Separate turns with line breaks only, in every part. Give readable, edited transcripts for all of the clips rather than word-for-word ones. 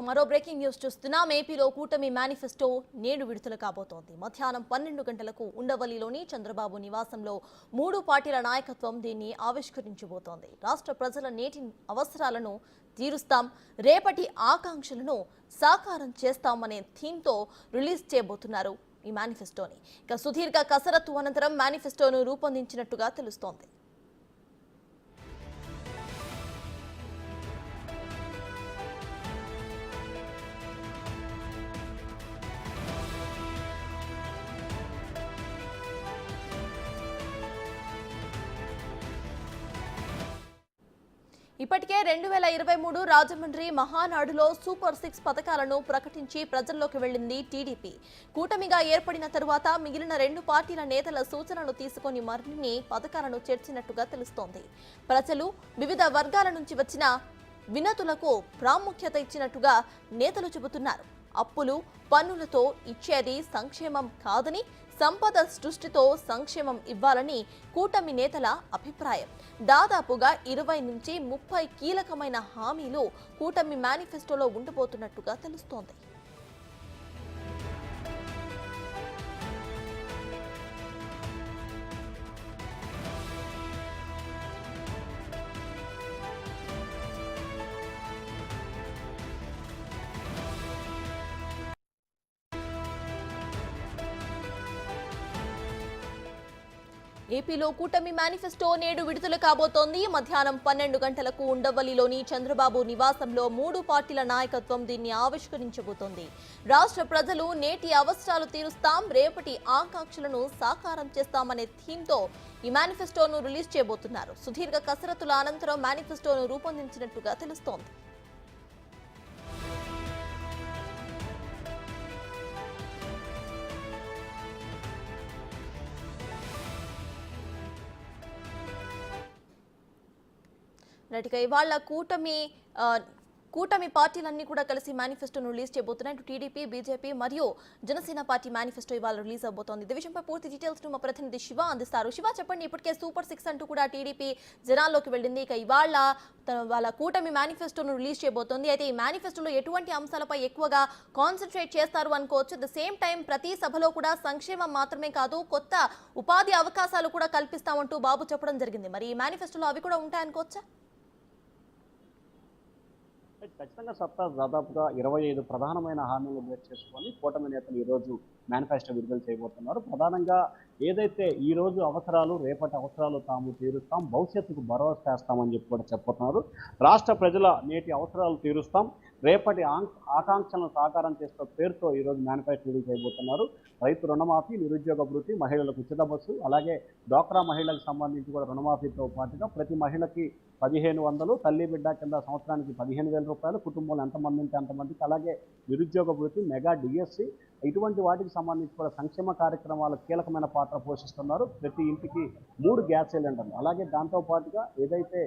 మరో breaking news చూస్తున్నాం. ఏపీలో కూటమి మేనిఫెస్టో నేడు విడుదల కాబోతోంది. మధ్యాహ్నం 12 గంటలకు ఉండవల్లిలోని చంద్రబాబు నివాసంలో 3 పార్టీల నాయకత్వం దీన్ని ఆవిష్కరించబోతోంది. రాష్ట్ర ప్రజల నేటి అవసరాలను తీరుస్తాం, రేపటి ఆకాంక్షలను సాకారం చేస్తామనే థీమ్తో రిలీజ్ చేయబోతున్నారు ఈ మేనిఫెస్టోని. ఇక సుదీర్ఘ కసరత్తు అనంతరం మేనిఫెస్టోను రూపొందించినట్టుగా తెలుస్తోంది. ఇప్పటికే 2023 రాజమండ్రి మహానాడులో సూపర్ 6 పథకాలను ప్రకటించి ప్రజల్లోకి వెళ్లింది టీడీపీ. కూటమిగా ఏర్పడిన తరువాత మిగిలిన 2 పార్టీల నేతల సూచనలు తీసుకొని మరిన్ని పథకాలను చేర్చినట్టుగా తెలుస్తోంది. ప్రజలు వివిధ వర్గాల నుంచి వచ్చిన వినతులకు ప్రాముఖ్యత ఇచ్చినట్టుగా నేతలు చెబుతున్నారు. అప్పులు పన్నులతో ఇచ్చేది సంక్షేమం కాదని, సంపద సృష్టితో సంక్షేమం ఇవ్వాలని కూటమి నేతల అభిప్రాయం. దాదాపుగా 20 నుంచి 30 కీలకమైన హామీలు కూటమి మేనిఫెస్టోలో ఉండబోతున్నట్టుగా తెలుస్తోంది. ఏపీలో కూటమి మేనిఫెస్టో నేడు విడుదల కాబోతోంది. మధ్యాహ్నం 12 గంటలకు ఉండవల్లిలోని చంద్రబాబు నివాసంలో 3 పార్టీల నాయకత్వం దీన్ని ఆవిష్కరించబోతోంది. రాష్ట్ర ప్రజలు నేటి అవసరాలు తీరుస్తాం, రేపటి ఆకాంక్షలను సాకారం చేస్తామనే థీమ్తో ఈ మేనిఫెస్టోను రిలీజ్ చేయబోతున్నారు. సుదీర్ఘ కసరత్తుల అనంతరం మేనిఫెస్టోను రూపొందించినట్టుగా తెలుస్తోంది. రైట్గా ఇవాళ కూటమి పార్టీలన్నీ కూడా కలిసి మేనిఫెస్టోను రిలీజ్ చేయబోతున్నాయి. ఇటు టీడీపీ, బీజేపీ మరియు జనసేన పార్టీ మేనిఫెస్టో ఇవాళ రిలీజ్ అవబోతోంది. ఈ విషయంపై పూర్తి డీటెయిల్స్ మా ప్రతినిధి శివ అందిస్తారు. శివ, చెప్పండి, ఇప్పటికే సూపర్ 6 అంటూ కూడా టీడీపీ జనాల్లోకి వెళ్ళింది. ఇక ఇవాళ వాళ్ళ కూటమి మేనిఫెస్టోను రిలీజ్ చేయబోతోంది. అయితే ఈ మేనిఫెస్టోలో ఎటువంటి అంశాలపై ఎక్కువగా కాన్సన్ట్రేట్ చేస్తారు అనుకోవచ్చు. అట్ ద సేమ్ టైం ప్రతి సభలో కూడా సంక్షేమం మాత్రమే కాదు, కొత్త ఉపాధి అవకాశాలు కూడా కల్పిస్తామంటూ బాబు చెప్పడం జరిగింది. మరి ఈ మేనిఫెస్టోలో అవి కూడా ఉంటాయనుకోవచ్చా?
ఖచ్చితంగా సత్తా దాదాపుగా 25 ప్రధానమైన హామీలు బేస్ చేసుకొని కూటమి నేతలు ఈరోజు మేనిఫెస్టో విడుదల చేయబోతున్నారు. ప్రధానంగా ఏదైతే ఈ రోజు అవసరాలు, రేపటి అవసరాలు తాము తీరుస్తాం, భవిష్యత్తుకు భరోసా చేస్తామని చెప్పి కూడా చెప్పుతున్నారు. రాష్ట్ర ప్రజల నేటి అవసరాలు తీరుస్తాం, రేపటి ఆకాంక్షలను సాకారం చేసే పేరుతో ఈరోజు మేనిఫెస్టో విడుదల చేయబోతున్నారు. రైతు రుణమాఫీ, నిరుద్యోగ భృతి, మహిళలకు ఉచిత బస్సు, అలాగే డ్వాక్రా మహిళలకు సంబంధించి కూడా రుణమాఫీతో పాటుగా ప్రతి మహిళకి 1500, తల్లి బిడ్డ కింద సంవత్సరానికి 15,000 రూపాయలు, కుటుంబంలో ఎంతమంది ఉంటే అంతమందికి, అలాగే నిరుద్యోగ భృతి, మెగా డిఎస్సి, ఇటువంటి వాటికి సంబంధించి కూడా సంక్షేమ కార్యక్రమాలు కీలకమైన పాత్ర పోషిస్తున్నారు. ప్రతి ఇంటికి 3 గ్యాస్ సిలిండర్లు, అలాగే దాంతోపాటుగా ఏదైతే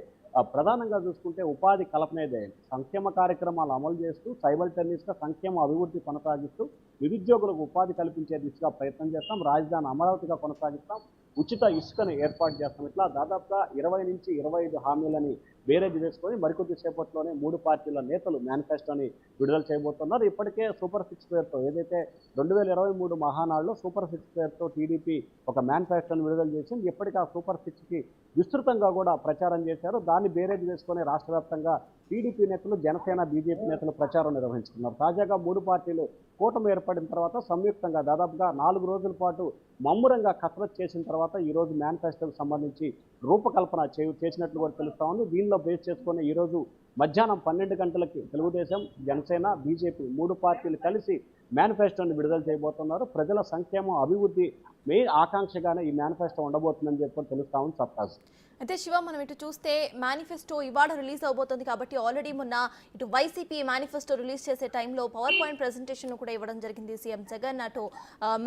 ప్రధానంగా చూసుకుంటే ఉపాధి కల్పనేదే సంక్షేమ కార్యక్రమాలు అమలు చేస్తూ సైమల్టేనియస్గా సంక్షేమ అభివృద్ధి కొనసాగిస్తూ నిరుద్యోగులకు ఉపాధి కల్పించే దిశగా ప్రయత్నం చేస్తాం. రాజధాని అమరావతిగా కొనసాగిస్తాం, ఉచిత ఇసుకను ఏర్పాటు చేస్తాం. ఇట్లా దాదాపుగా 20 నుంచి 25 హామీలని బేరేజ్ వేసుకొని మరికొద్ది సేపట్లోనే 3 పార్టీల నేతలు మేనిఫెస్టోని విడుదల చేయబోతున్నారు. ఇప్పటికే సూపర్ 6 పేరుతో ఏదైతే 2023 మహానాడులో సూపర్ 6 పేరుతో టీడీపీ ఒక మేనిఫెస్టోని విడుదల చేసింది. ఇప్పటికీ ఆ సూపర్ 6కి విస్తృతంగా కూడా ప్రచారం చేశారు. దాన్ని బేరేజ్ వేసుకొని రాష్ట్ర వ్యాప్తంగా టీడీపీ నేతలు, జనసేన, బీజేపీ నేతలు ప్రచారం నిర్వహించుకున్నారు. తాజాగా 3 పార్టీలు కూటమి ఏర్పడిన తర్వాత సంయుక్తంగా దాదాపుగా 4 రోజుల పాటు మమ్మురంగా కసరత్తు చేసిన తర్వాత ఈరోజు మేనిఫెస్టోకి సంబంధించి రూపకల్పన చేసినట్లు కూడా తెలుస్తా ఉంది. దీనిలో బేస్ చేసుకుని ఈరోజు మధ్యాహ్నం 12 గంటలకి తెలుగుదేశం, జనసేన, బీజేపీ 3 పార్టీలు కలిసి మేనిఫెస్టోని విడుదల చేయబోతున్నారు. ప్రజల సంక్షేమం, అభివృద్ధి మెయిన్ ఆకాంక్షగానే ఈ మేనిఫెస్టో ఉండబోతుందని చెప్పి తెలుస్తా ఉంది సత్తాజ్.
అయితే శివ, మనం ఇటు చూస్తే మేనిఫెస్టో ఇవాళ రిలీజ్ అవబోతుంది కాబట్టి ఆల్రెడీ మొన్న ఇటు వైసీపీ మేనిఫెస్టో రిలీజ్ చేసే టైంలో పవర్ పాయింట్ ప్రెజెంటేషన్ కూడా ఇవ్వడం జరిగింది సీఎం జగన్. అటు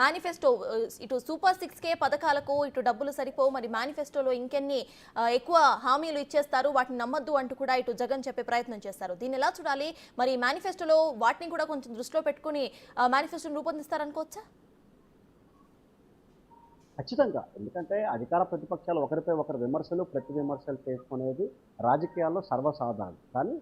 మేనిఫెస్టో ఇటు సూపర్ 6K పథకాలకు ఇటు డబ్బులు సరిపోవు, మరి మేనిఫెస్టోలో ఇంకెన్ని ఎక్కువ హామీలు ఇచ్చేస్తారు, వాటిని నమ్మద్దు అంటూ కూడా ఇటు జగన్ చెప్పే ప్రయత్నం చేస్తారు. దీన్ని ఎలా చూడాలి? మరి మేనిఫెస్టోలో వాటిని కూడా కొంచెం దృష్టిలో పెట్టుకుని మేనిఫెస్టోని రూపొందిస్తారనుకోవచ్చా?
ఖచ్చితంగా, ఎందుకంటే అధికార ప్రతిపక్షాలు ఒకరిపై ఒకరు విమర్శలు, ప్రతి విమర్శలు చేసుకునేది రాజకీయాల్లో సర్వసాధారణం. కానీ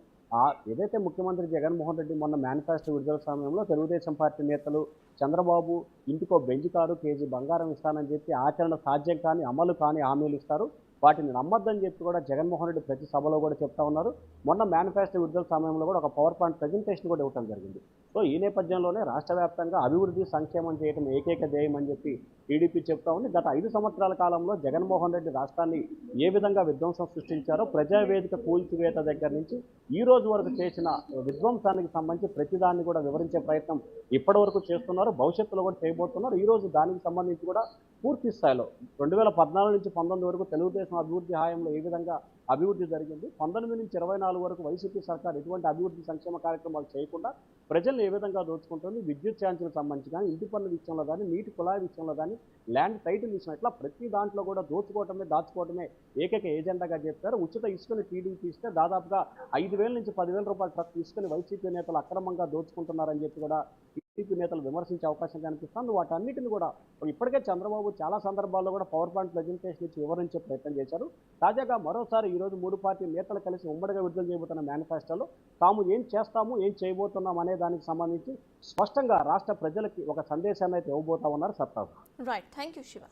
ఏదైతే ముఖ్యమంత్రి జగన్మోహన్ రెడ్డి మొన్న మేనిఫెస్టో విడుదల సమయంలో తెలుగుదేశం పార్టీ నేతలు చంద్రబాబు ఇంటికో బెంజ్ కారు, కేజీ బంగారం ఇస్తానని చెప్పి ఆచరణ సాధ్యం కాని, అమలు కాని హామీలు ఇస్తారు. వాటిని నమ్మొద్దని చెప్పి కూడా జగన్మోహన్ రెడ్డి ప్రతి సభలో కూడా చెప్తా ఉన్నారు. మొన్న మేనిఫెస్టో విడుదల సమయంలో కూడా ఒక పవర్ పాయింట్ ప్రజెంటేషన్ కూడా ఇవ్వడం జరిగింది. సో ఈ నేపథ్యంలోనే రాష్ట్ర వ్యాప్తంగా అభివృద్ధి, సంక్షేమం చేయడం ఏకైక ధ్యేయం అని చెప్పి టీడీపీ చెప్తా ఉంది. గత 5 సంవత్సరాల కాలంలో జగన్మోహన్ రెడ్డి రాష్ట్రాన్ని ఏ విధంగా విధ్వంసం సృష్టించారో, ప్రజావేదిక కూల్చివేత దగ్గర నుంచి ఈ రోజు వరకు చేసిన విధ్వంసానికి సంబంధించి ప్రతిదాన్ని కూడా వివరించే ప్రయత్నం ఇప్పటి వరకు చేస్తున్నారు, భవిష్యత్తులో కూడా చేయబోతున్నారు. ఈ రోజు దానికి సంబంధించి కూడా పూర్తి స్థాయిలో 2014 నుంచి 19 వరకు తెలుగుదేశం అభివృద్ధి హాయంలో ఏ విధంగా అభివృద్ధి జరిగింది, 19 నుంచి 24 వరకు వైసీపీ సర్కార్ ఎటువంటి అభివృద్ధి సంక్షేమ కార్యక్రమాలు చేయకుండా ప్రజలను ఏ విధంగా దోచుకుంటుంది, విద్యుత్ ఛార్జీలకు సంబంధించి కానీ, ఇంటి పన్ను విషయంలో కానీ, నీటి కుళాయి విషయంలో కానీ, ల్యాండ్ టైటిల్ విషయం ఇట్లా ప్రతి దాంట్లో కూడా దోచుకోవటమే, దాచుకోవటమే ఏకైక ఏజెండాగా చెప్పారు. ఉచిత ఇసుకని టీడీపీ ఇస్తే దాదాపుగా 5,000 నుంచి 10,000 రూపాయల ట్రక్ ఇసుకని వైసీపీ నేతలు అక్రమంగా దోచుకుంటున్నారని చెప్పి కూడా టీడీపీ నేతలు విమర్శించే అవకాశం కనిపిస్తుంది. వాటన్నిటిని కూడా ఇప్పటికే చంద్రబాబు చాలా సందర్భాల్లో కూడా పవర్ పాయింట్ ప్రజెంటేషన్ ఇచ్చి వివరించే ప్రయత్నం చేశారు. తాజాగా మరోసారి ఈరోజు 3 పార్టీ నేతలు కలిసి ఉమ్మడిగా విడుదల చేయబోతున్న మేనిఫెస్టోలో తాము ఏం చేస్తాము, ఏం చేయబోతున్నాం అనే దానికి సంబంధించి స్పష్టంగా రాష్ట్ర ప్రజలకి ఒక సందేశాన్ని అయితే ఇవ్వబోతా ఉన్నారు సత్తా.
Right, thank you Shiva.